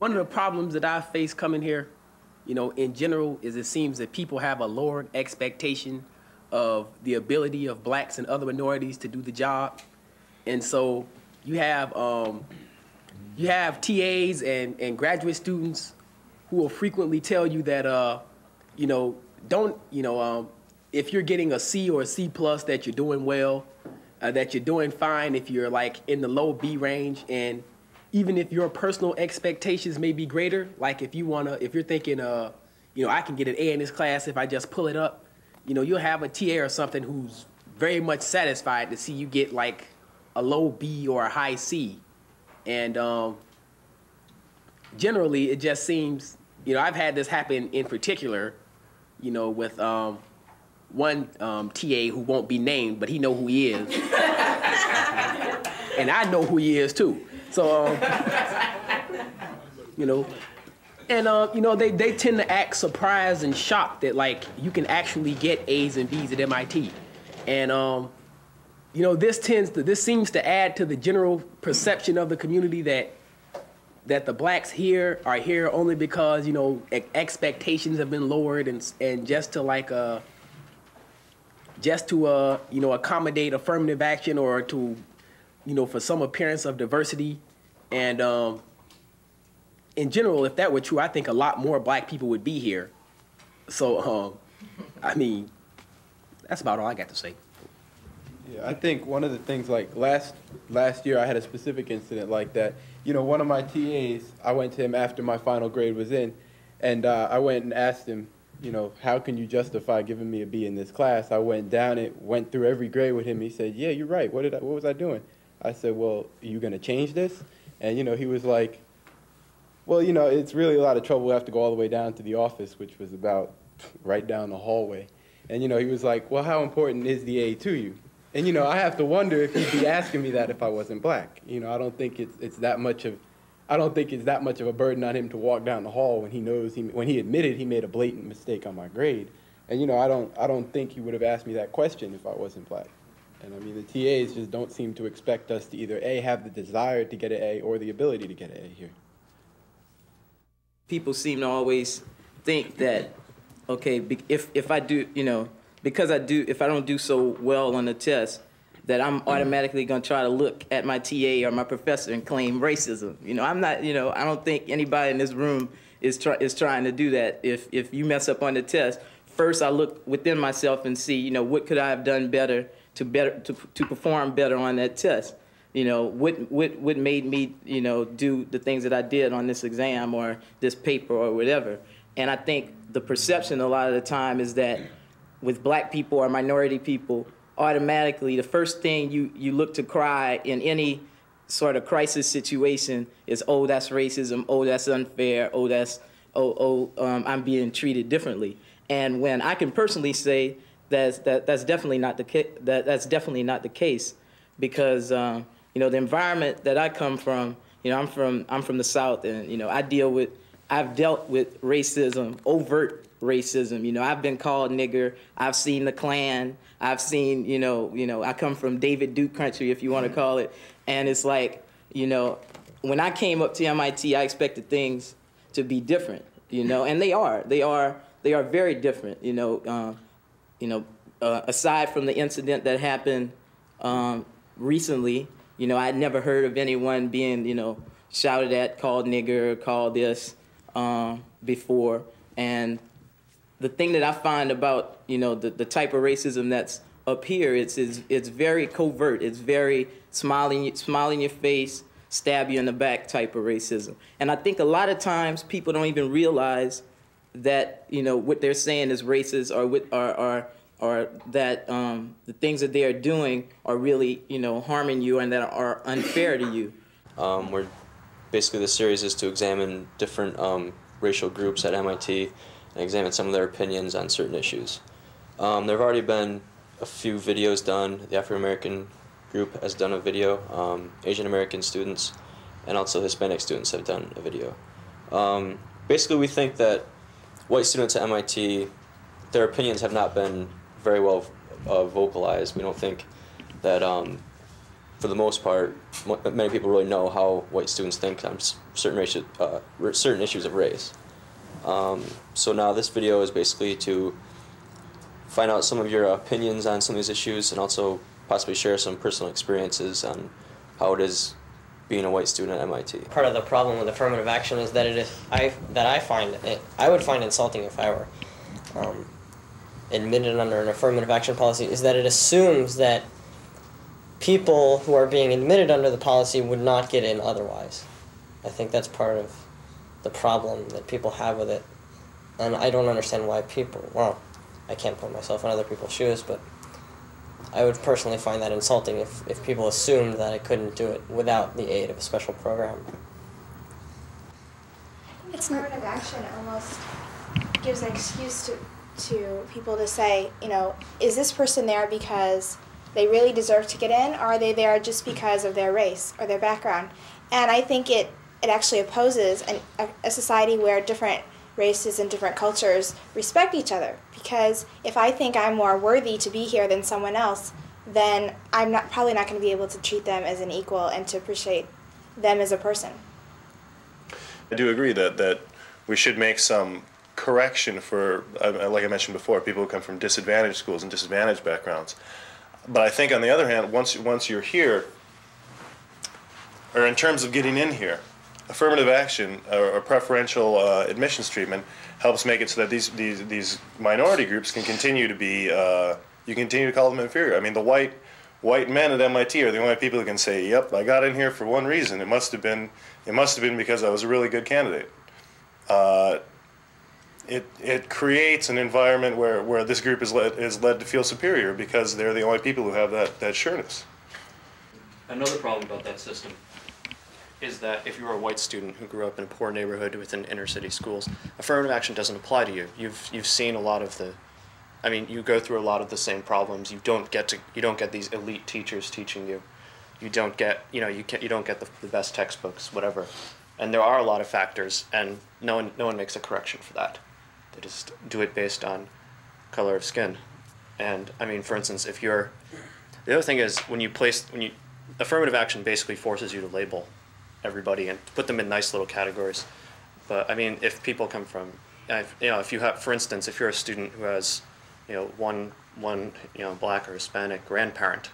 One of the problems that I face coming here, in general, is it seems that people have a lowered expectation of the ability of blacks and other minorities to do the job. And so you have TAs and graduate students who will frequently tell you that, if you're getting a C or a C plus, that you're doing well, that you're doing fine if you're like in the low B range. And even if your personal expectations may be greater, like if you're thinking, I can get an A in this class if I just pull it up, you'll have a TA or something who's very much satisfied to see you get like a low B or a high C. And generally, it just seems, I've had this happen in particular, with one TA who won't be named, but he know who he is. And I know who he is too. So, they tend to act surprised and shocked that like you can actually get A's and B's at MIT. And, this seems to add to the general perception of the community that the blacks here are here only because, expectations have been lowered and just to accommodate affirmative action or to, for some appearance of diversity. And in general, if that were true, I think a lot more black people would be here. So, that's about all I got to say. Yeah, I think one of the things, like last year I had a specific incident like that. One of my TAs, I went to him after my final grade was in, and I went and asked him, how can you justify giving me a B in this class? I went down it, went through every grade with him. He said, yeah, you're right. What was I doing? I said, well, are you going to change this? And, he was like, well, it's really a lot of trouble. We have to go all the way down to the office, which was about right down the hallway. And, he was like, well, how important is the A to you? And, I have to wonder if he'd be asking me that if I wasn't black. I don't think it's that much of a burden on him to walk down the hall when he knows when he admitted he made a blatant mistake on my grade. And, I don't think he would have asked me that question if I wasn't black. And the TAs just don't seem to expect us to either A, have the desire to get an A or the ability to get an A here. People seem to always think that, okay, if I do, if I don't do so well on the test, that I'm automatically going to try to look at my TA or my professor and claim racism. I'm not, I don't think anybody in this room is trying to do that. If you mess up on the test, first I look within myself and see, what could I have done better to perform better on that test. What made me, do the things that I did on this exam or this paper or whatever. And I think the perception a lot of the time is that with black people or minority people, automatically the first thing you look to cry in any sort of crisis situation is, oh, that's racism, oh, that's unfair, I'm being treated differently. And when I can personally say that's definitely not the case, because the environment that I come from, I'm from the South, and I've dealt with racism, overt racism. I've been called nigger. I've seen the Klan. I've seen, I come from David Duke country, if you want to call it. And it's like, when I came up to MIT, I expected things to be different, and they are very different, aside from the incident that happened recently, I'd never heard of anyone being, shouted at, called nigger, called this before. And the thing that I find about, the type of racism that's up here, it's very covert. It's very smile in your face, stab you in the back type of racism. And I think a lot of times people don't even realize that, what they're saying is racist or that the things that they are doing are really, harming you and that are unfair to you. Basically, the series is to examine different racial groups at MIT and examine some of their opinions on certain issues. There have already been a few videos done. The African-American group has done a video. Asian-American students and also Hispanic students have done a video. Basically, we think that white students at MIT, their opinions have not been very well vocalized. We don't think that for the most part, many people really know how white students think on certain issues of race. So now this video is basically to find out some of your opinions on some of these issues and also possibly share some personal experiences on how it is being a white student at MIT. Part of the problem with affirmative action is that I would find insulting if I were admitted under an affirmative action policy, is that it assumes that people who are being admitted under the policy would not get in otherwise. I think that's part of the problem that people have with it. And I don't understand why people, well, I can't put myself in other people's shoes, but I would personally find that insulting if people assumed that I couldn't do it without the aid of a special program. Affirmative action almost gives an excuse to people to say, you know, is this person there because they really deserve to get in, or are they there just because of their race or their background? And I think it actually opposes a society where different races and different cultures respect each other. Because if I think I'm more worthy to be here than someone else, then I'm probably not going to be able to treat them as an equal and to appreciate them as a person. I do agree that we should make some correction for, like I mentioned before, people who come from disadvantaged schools and disadvantaged backgrounds. But I think on the other hand, once you're here, or in terms of getting in here, affirmative action or preferential admissions treatment helps make it so that these minority groups can continue to be, you continue to call them inferior. I mean, the white men at MIT are the only people who can say, yep, I got in here for one reason. It must have been because I was a really good candidate. It creates an environment where this group is led to feel superior because they're the only people who have that sureness. Another problem about that system is that if you're a white student who grew up in a poor neighborhood within inner city schools, affirmative action doesn't apply to you. You've seen a lot of the, I mean, you go through a lot of the same problems. You don't get these elite teachers teaching you. You don't get, you don't get the best textbooks, whatever. And there are a lot of factors, and no one makes a correction for that. They just do it based on color of skin. And I mean, for instance, the other thing is affirmative action basically forces you to label everybody and put them in nice little categories. But I mean, if people come from, if you have, for instance, if you're a student who has, one black or Hispanic grandparent,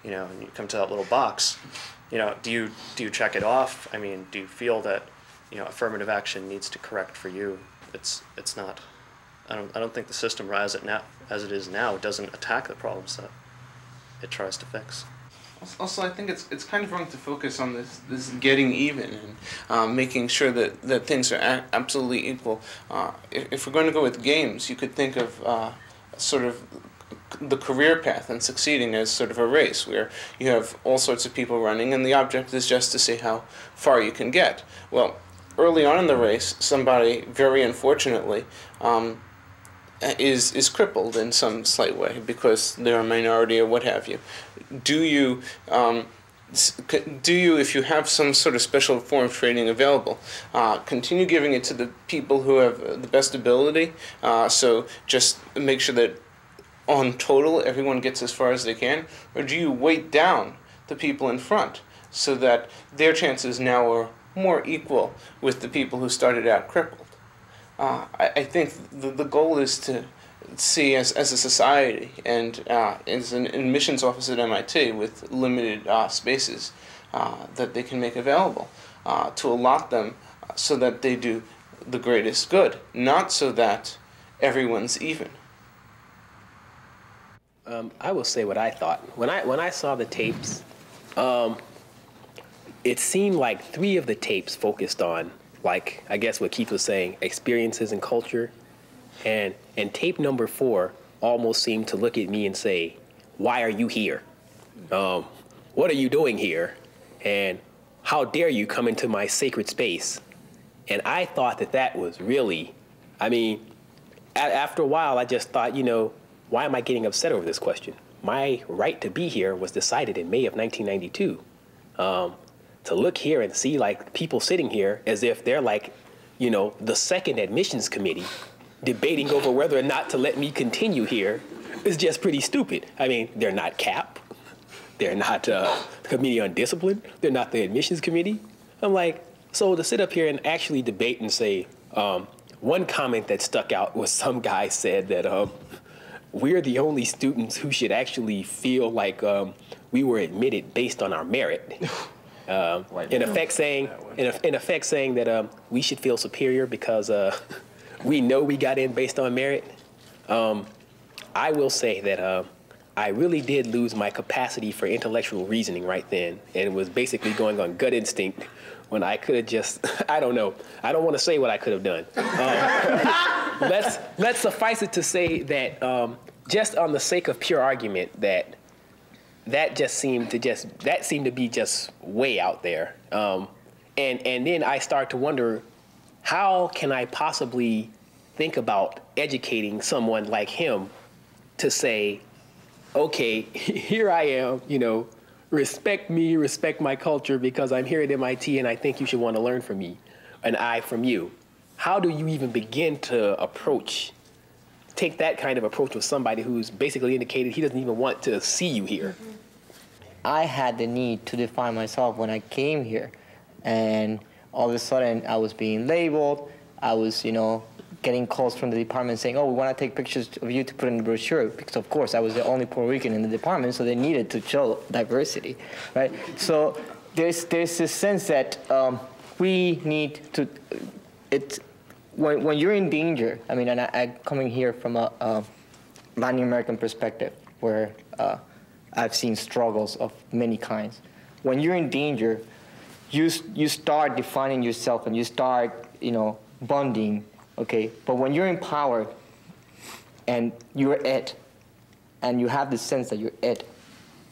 and you come to that little box, do you check it off? I mean, do you feel that, affirmative action needs to correct for you? It's not. I don't think the system as it is now doesn't attack the problems that it tries to fix. Also, I think it's kind of wrong to focus on this getting even and making sure that things are absolutely equal. If we're going to go with games, you could think of sort of the career path and succeeding as sort of a race where you have all sorts of people running, and the object is just to see how far you can get. Well, early on in the race, somebody very unfortunately is crippled in some slight way because they're a minority or what have you. Do you, if you have some sort of special form of training available, continue giving it to the people who have the best ability? So just make sure that on total everyone gets as far as they can, or do you weight down the people in front so that their chances now are more equal with the people who started out crippled? I think the goal is to see as a society and as an admissions office at MIT with limited spaces that they can make available to allot them so that they do the greatest good, not so that everyone's even. I will say what I thought. When I saw the tapes, it seemed like 3 of the tapes focused on, like, I guess what Keith was saying, experiences and culture. And tape number 4 almost seemed to look at me and say, why are you here? What are you doing here? And how dare you come into my sacred space? And I thought that was really, I mean, after a while, I just thought, why am I getting upset over this question? My right to be here was decided in May of 1992. To look here and see like people sitting here as if they're like, the second admissions committee debating over whether or not to let me continue here is just pretty stupid. I mean, they're not CAP. They're not the Committee on Discipline. They're not the Admissions Committee. I'm like, so to sit up here and actually debate and say, one comment that stuck out was some guy said that we're the only students who should actually feel like we were admitted based on our merit. In effect saying that we should feel superior because we know we got in based on merit. I will say that I really did lose my capacity for intellectual reasoning right then, and it was basically going on gut instinct when I could have just, I don't know. I don't want to say what I could have done. Let's suffice it to say that just on the sake of pure argument, that seemed to be just way out there. And then I start to wonder, how can I possibly think about educating someone like him to say, okay, here I am, respect me, respect my culture because I'm here at MIT and I think you should want to learn from me, and I from you. How do you even begin to take that kind of approach with somebody who's basically indicated he doesn't even want to see you here? I had the need to define myself when I came here, and all of a sudden I was being labeled. I was, getting calls from the department saying, oh, we want to take pictures of you to put in the brochure, because of course I was the only Puerto Rican in the department, so they needed to show diversity, right? So there's this sense that we need to, when you're in danger, I mean, and I'm coming here from a Latin American perspective where I've seen struggles of many kinds. When you're in danger, you start defining yourself and you start, bonding. Okay, but when you're empowered and you're it, and you have the sense that you're it,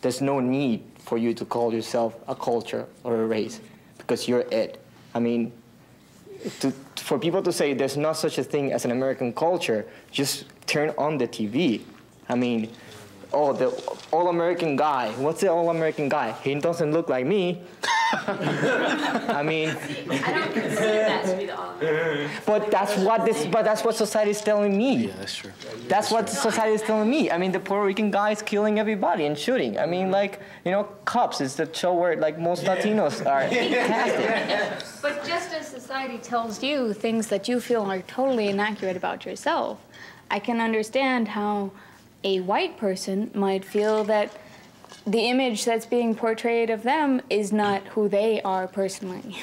there's no need for you to call yourself a culture or a race, because you're it. I mean, for people to say there's not such a thing as an American culture, just turn on the TV. I mean, oh, the all-American guy. What's the all-American guy? He doesn't look like me. I mean, I don't consider that to be the all-American. But that's what society is telling me. Yeah, that's true. That's what society is telling me. I mean, the Puerto Rican guy is killing everybody and shooting. I mean, Cops is the show where most Latinos are casted. But just as society tells you things that you feel are totally inaccurate about yourself, I can understand how a white person might feel that the image that's being portrayed of them is not who they are personally.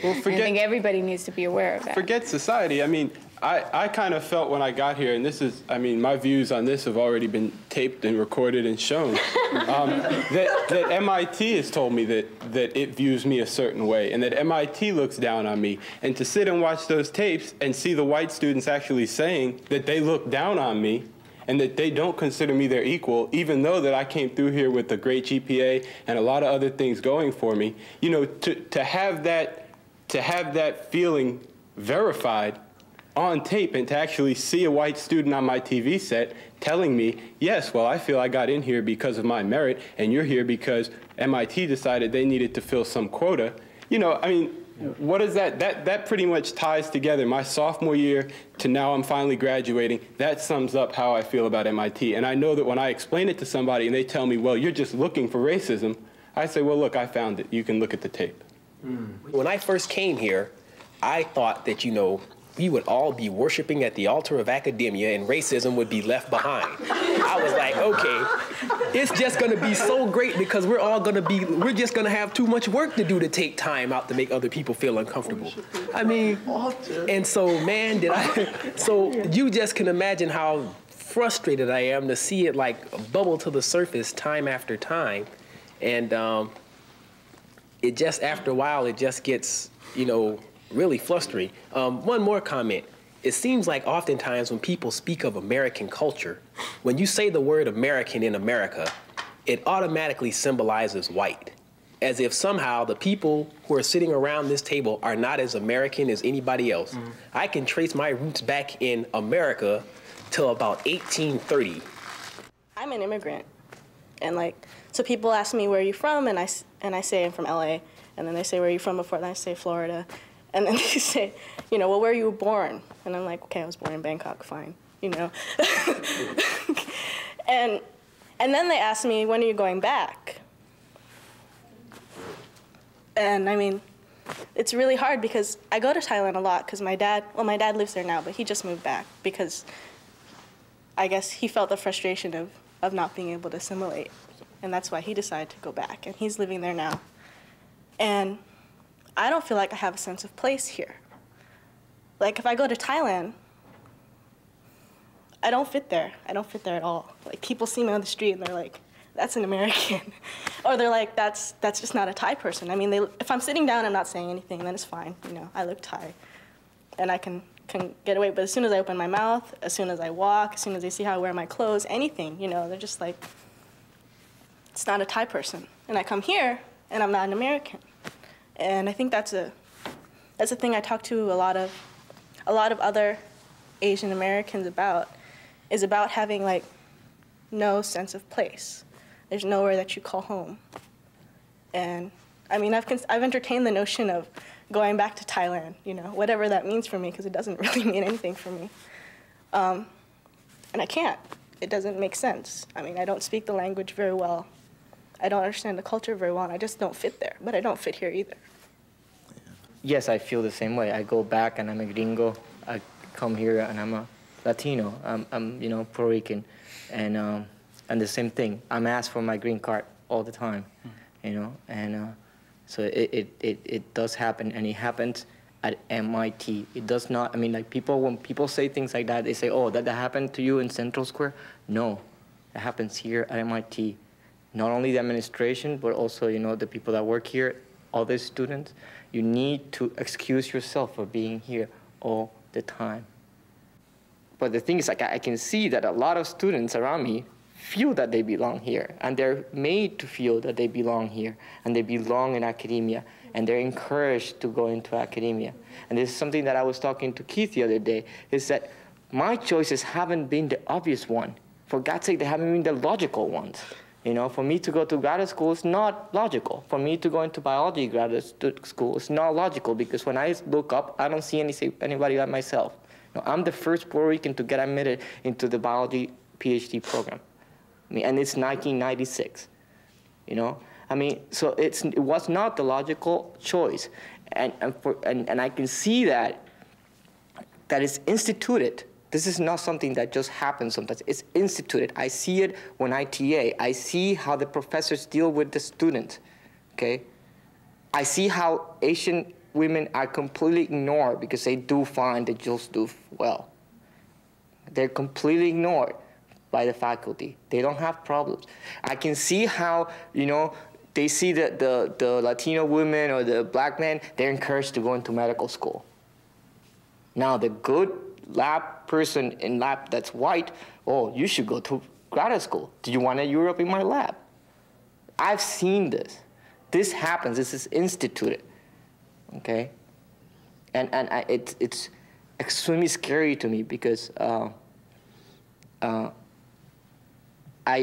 Well, I think everybody needs to be aware of that. Forget society. I mean, I kind of felt when I got here, and my views on this have already been taped and recorded and shown, that MIT has told me that it views me a certain way, and that MIT looks down on me. And to sit and watch those tapes and see the white students actually saying that they look down on me, and that they don't consider me their equal, even though that I came through here with a great GPA and a lot of other things going for me. To have that feeling verified on tape, and to actually see a white student on my TV set telling me, yes, well, I feel I got in here because of my merit, and you're here because MIT decided they needed to fill some quota. I mean, what is that? That pretty much ties together my sophomore year to now I'm finally graduating. That sums up how I feel about MIT. And I know that when I explain it to somebody and they tell me, well, you're just looking for racism, I say, well, look, I found it. You can look at the tape. When I first came here, I thought that, we would all be worshiping at the altar of academia and racism would be left behind. I was like, okay, it's just gonna be so great because we're just gonna have too much work to do to take time out to make other people feel uncomfortable. I mean, and so, man, so you just can imagine how frustrated I am to see it bubble to the surface time after time. And it just, after a while, it just gets, really flustering. One more comment. It seems like oftentimes when people speak of American culture, when you say the word American in America, it automatically symbolizes white, as if somehow the people who are sitting around this table are not as American as anybody else. Mm-hmm. I can trace my roots back in America till about 1830. I'm an immigrant, and so people ask me, where are you from? And I say I'm from LA, and then they say, where are you from before? And I say Florida. And then they say, well, where you were born? And I'm like, okay, I was born in Bangkok, fine, And then they ask me, when are you going back? And I mean, it's really hard because I go to Thailand a lot because my dad lives there now, but he just moved back because I guess he felt the frustration of not being able to assimilate. And that's why he decided to go back, and he's living there now. And I don't feel like I have a sense of place here. Like, if I go to Thailand, I don't fit there. I don't fit there at all. Like, people see me on the street and they're like, that's an American. Or they're like, that's just not a Thai person. I mean, if I'm sitting down, I'm not saying anything, then it's fine. You know, I look Thai. And I can get away. But as soon as I open my mouth, as soon as I walk, as soon as they see how I wear my clothes, anything, you know, they're just like, it's not a Thai person. And I come here, and I'm not an American. And I think that's a thing I talk to a lot of other Asian Americans about, is about having like no sense of place. There's nowhere that you call home. And I mean, I've entertained the notion of going back to Thailand, you know, whatever that means for me, because it doesn't really mean anything for me. And I can't. It doesn't make sense. I mean, I don't speak the language very well. I don't understand the culture very well, and I just don't fit there. But I don't fit here either. Yes, I feel the same way. I go back and I'm a gringo. I come here and I'm a Latino. I'm you know, Puerto Rican, and the same thing. I'm asked for my green card all the time, you know, and so it does happen, and it happens at MIT. It does not. I mean, like when people say things like that, they say, "Oh, that happened to you in Central Square." No, it happens here at MIT. Not only the administration, but also, you know, the people that work here, all the students. You need to excuse yourself for being here all the time. But the thing is, like, I can see that a lot of students around me feel that they belong here, and they're made to feel that they belong here, and they belong in academia, and they're encouraged to go into academia. And this is something that I was talking to Keith the other day, is that my choices haven't been the obvious one. For God's sake, they haven't been the logical ones. You know, for me to go to graduate school is not logical. For me to go into biology graduate school is not logical, because when I look up, I don't see anybody like myself. You know, I'm the first Puerto Rican to get admitted into the biology PhD program. I mean, and it's 1996. You know, I mean, so it was not the logical choice, and I can see that it's instituted. This is not something that just happens sometimes. It's instituted. I see it when I TA. I see how the professors deal with the students, okay? I see how Asian women are completely ignored because they do fine, they just do well. They're completely ignored by the faculty. They don't have problems. I can see how, you know, they see the Latino women or the black men, they're encouraged to go into medical school. Now, the good lab person in lab that's white, oh, you should go to graduate school. Do you want a Europe in my lab? I've seen this. This happens. This is instituted, okay? And it's extremely scary to me because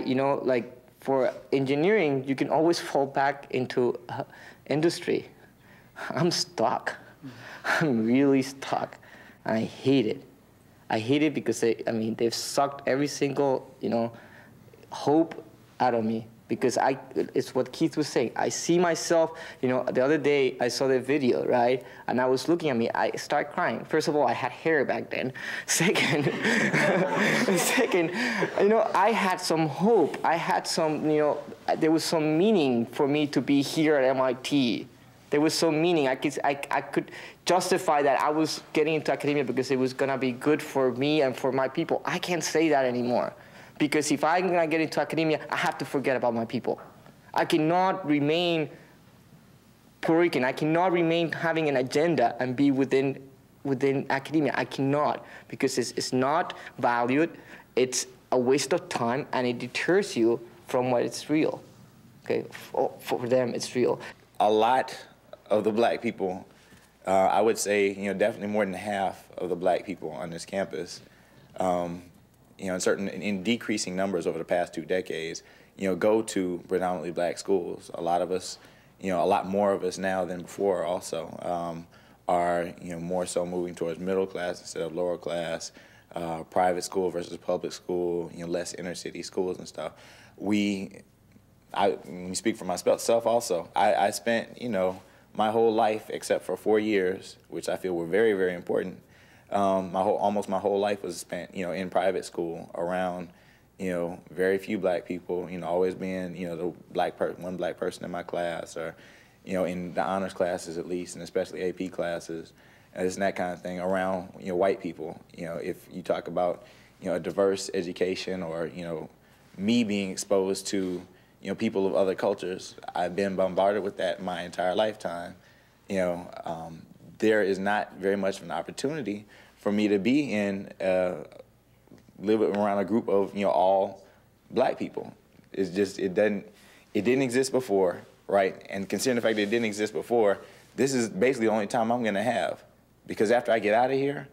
you know, like for engineering, you can always fall back into industry. I'm stuck. I'm really stuck. I hate it. I hate it because they've sucked every single, you know, hope out of me, because it's what Keith was saying. I see myself, you know, the other day I saw the video, right? And I was looking at me, I started crying. First of all, I had hair back then. Second, you know, I had some hope. I had some, you know, there was some meaning for me to be here at MIT. There was some meaning. I could justify that I was getting into academia because it was gonna be good for me and for my people. I can't say that anymore, because if I'm gonna get into academia, I have to forget about my people. I cannot remain Puerto Rican. I cannot remain having an agenda and be within academia. I cannot, because it's not valued. It's a waste of time, and it deters you from what is real. Okay, for them, it's real. A lot of the black people, I would say, you know, definitely more than half of the black people on this campus, you know, in decreasing numbers over the past 2 decades, you know, go to predominantly black schools. A lot of us, you know, a lot more of us now than before also are, you know, more so moving towards middle class instead of lower class, private school versus public school, you know, less inner city schools and stuff. Let me speak for myself also. I spent, you know, my whole life, except for 4 years, which I feel were very, very important, almost my whole life was spent, in private school around, very few black people, always being, the one black person in my class, or, in the honors classes at least, and especially AP classes, and that kind of thing around, white people. If you talk about, a diverse education, or, me being exposed to, people of other cultures, I've been bombarded with that my entire lifetime. There is not very much of an opportunity for me to be in, live around a group of, all black people. It's just, it didn't exist before, right? And considering the fact that it didn't exist before, this is basically the only time I'm gonna have. Because after I get out of here,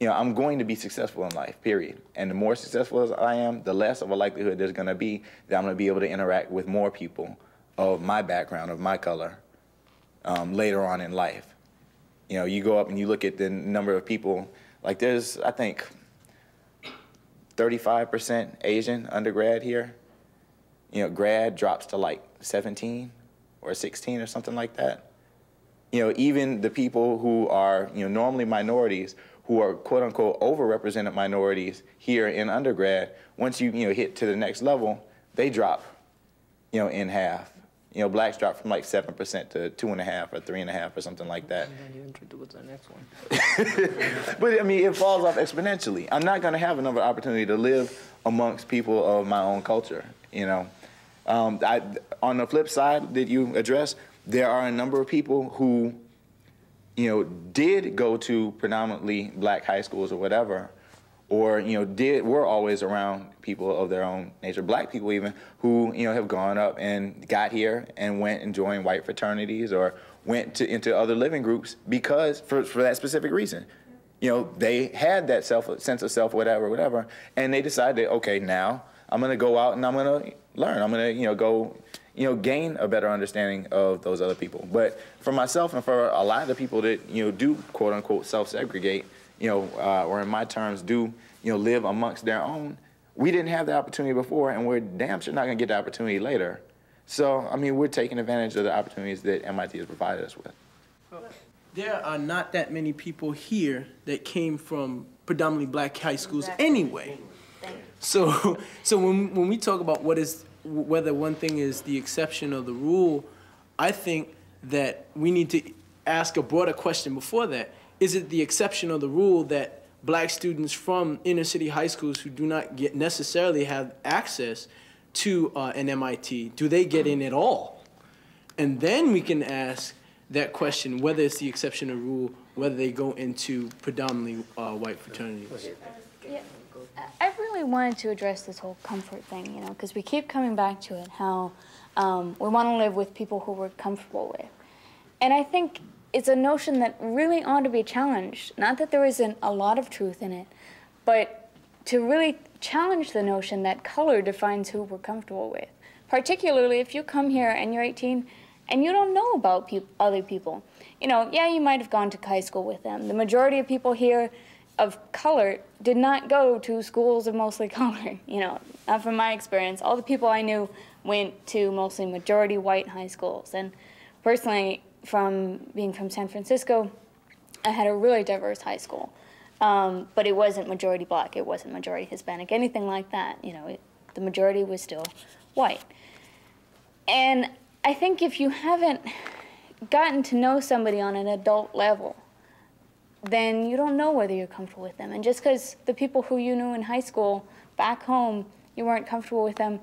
I'm going to be successful in life, period. And the more successful as I am, the less of a likelihood there's gonna be that I'm gonna be able to interact with more people of my background, of my color, later on in life. You go up and you look at the number of people, like there's, I think, 35% Asian undergrad here. Grad drops to like 17 or 16 or something like that. Even the people who are, normally minorities, who are quote unquote overrepresented minorities here in undergrad, once you, hit to the next level, they drop, in half. Blacks drop from like 7% to 2.5 or 3.5 or something like that. But I mean, it falls off exponentially. I'm not going to have another opportunity to live amongst people of my own culture. On the flip side that you address, there are a number of people who, did go to predominantly black high schools or whatever, or were always around people of their own nature, black people even, who have gone up and got here and went and joined white fraternities or went into other living groups because for that specific reason. They had that sense of self, whatever, and they decided, okay, now I'm gonna go out and I'm gonna learn. I'm gonna go gain a better understanding of those other people. But for myself and for a lot of the people that do quote unquote self-segregate, or in my terms do live amongst their own, we didn't have the opportunity before, and we're damn sure not gonna get the opportunity later. So I mean, we're taking advantage of the opportunities that MIT has provided us with. There are not that many people here that came from predominantly black high schools anyway. So when we talk about whether one thing is the exception or the rule, I think that we need to ask a broader question before that. Is it the exception or the rule that black students from inner city high schools who do not necessarily have access to an MIT, do they get in at all? And then we can ask that question, whether it's the exception or rule, whether they go into predominantly white fraternities. Yeah. I really wanted to address this whole comfort thing, because we keep coming back to it, how we want to live with people who we're comfortable with. And I think it's a notion that really ought to be challenged. Not that there isn't a lot of truth in it, but to really challenge the notion that color defines who we're comfortable with. Particularly if you come here and you're 18 and you don't know about other people. Yeah, you might have gone to high school with them. The majority of people here of color did not go to schools of mostly color, not from my experience. All the people I knew went to mostly majority white high schools. And personally, being from San Francisco, I had a really diverse high school. But it wasn't majority black, it wasn't majority Hispanic, anything like that. The majority was still white. And I think if you haven't gotten to know somebody on an adult level, then you don't know whether you're comfortable with them. And just because the people who you knew in high school, back home, you weren't comfortable with them,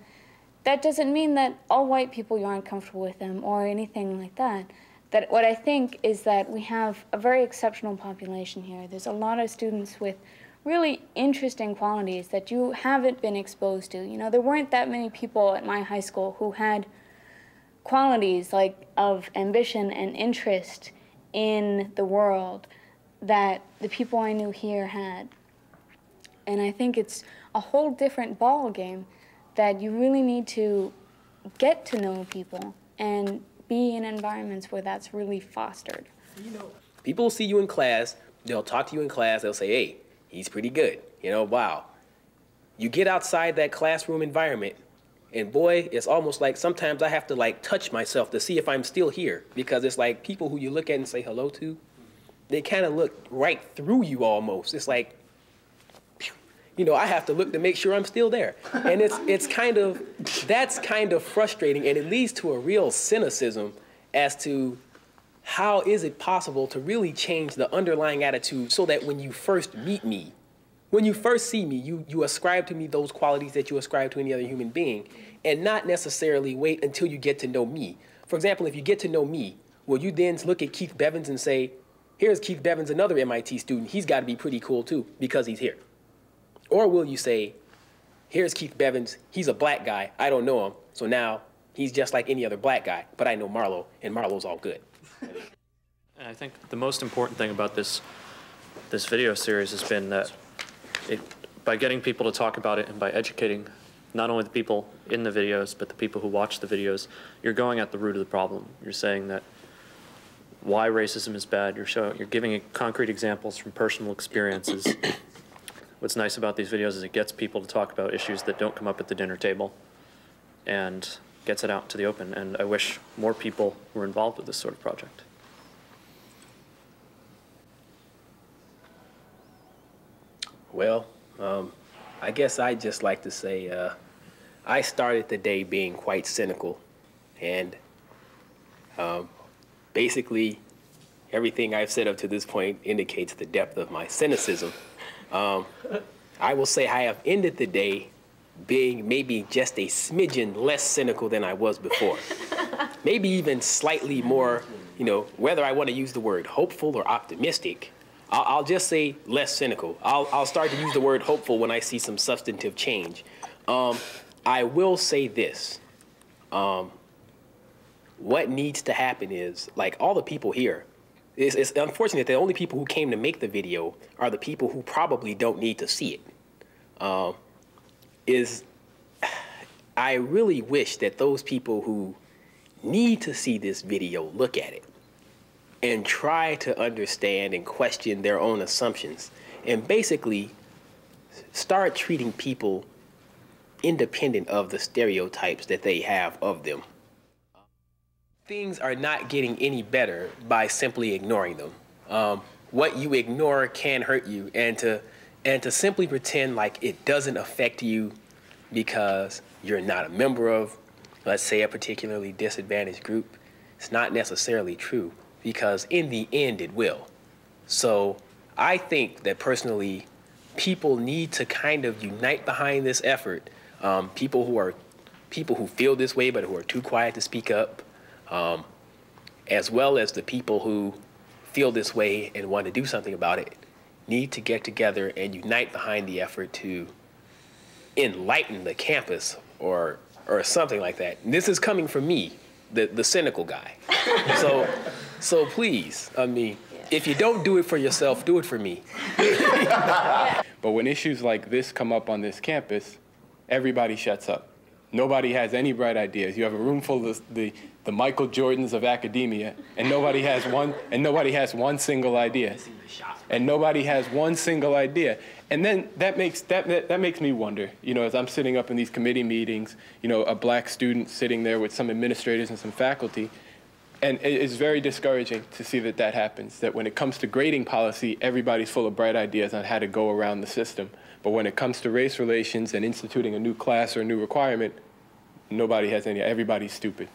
that doesn't mean that all white people you aren't comfortable with them or anything like that. That what I think is that we have a very exceptional population here. There's a lot of students with really interesting qualities that you haven't been exposed to. There weren't that many people at my high school who had qualities like of ambition and interest in the world that the people I knew here had. And I think it's a whole different ball game that you really need to get to know people and be in environments where that's really fostered. People will see you in class, they'll talk to you in class, they'll say, hey, he's pretty good, wow. You get outside that classroom environment, And boy, it's almost like sometimes I have to like touch myself to see if I'm still here, because it's like people who you look at and say hello to, they kind of look right through you almost. It's like, you know, I have to look to make sure I'm still there. And it's kind of, that's kind of frustrating, and it leads to a real cynicism as to how is it possible to really change the underlying attitude so that when you first meet me, when you first see me, you ascribe to me those qualities that you ascribe to any other human being, and not necessarily wait until you get to know me. For example, if you get to know me, will you then look at Keith Bevins and say, here's Keith Bevins, another MIT student, he's got to be pretty cool too because he's here? Or will you say, here's Keith Bevins, he's a black guy, I don't know him, so now he's just like any other black guy, but I know Marlo, and Marlo's all good. And I think the most important thing about this video series has been that by getting people to talk about it and by educating not only the people in the videos, but the people who watch the videos, you're going at the root of the problem. You're saying that why racism is bad. You're giving concrete examples from personal experiences. What's nice about these videos is it gets people to talk about issues that don't come up at the dinner table and gets it out to the open. And I wish more people were involved with this sort of project. Well, I guess I'd just like to say I started the day being quite cynical, and basically everything I've said up to this point indicates the depth of my cynicism. I will say I have ended the day being maybe just a smidgen less cynical than I was before. Maybe even slightly more, you know, whether I want to use the word hopeful or optimistic, I'll just say less cynical. I'll start to use the word hopeful when I see some substantive change. I will say this. What needs to happen is, like, all the people here, it's unfortunate that the only people who came to make the video are the people who probably don't need to see it. I really wish that those people who need to see this video look at it and try to understand and question their own assumptions, and basically start treating people independent of the stereotypes that they have of them. Things are not getting any better by simply ignoring them. What you ignore can hurt you, and to simply pretend like it doesn't affect you because you're not a member of, let's say, a particularly disadvantaged group, it's not necessarily true, because in the end it will. So I think that personally, people need to kind of unite behind this effort. People who feel this way but who are too quiet to speak up, as well as the people who feel this way and want to do something about it, need to get together and unite behind the effort to enlighten the campus or something like that. And this is coming from me, the cynical guy. So please, I mean, if you don't do it for yourself, do it for me. But when issues like this come up on this campus, everybody shuts up. Nobody has any bright ideas. You have a room full of the Michael Jordans of academia, and nobody has one single idea. And nobody has one single idea. And then that makes me wonder, you know, as I'm sitting up in these committee meetings, you know, a black student sitting there with some administrators and some faculty, and it's very discouraging to see that happens, that when it comes to grading policy, everybody's full of bright ideas on how to go around the system. But when it comes to race relations and instituting a new class or a new requirement, nobody has any, everybody's stupid.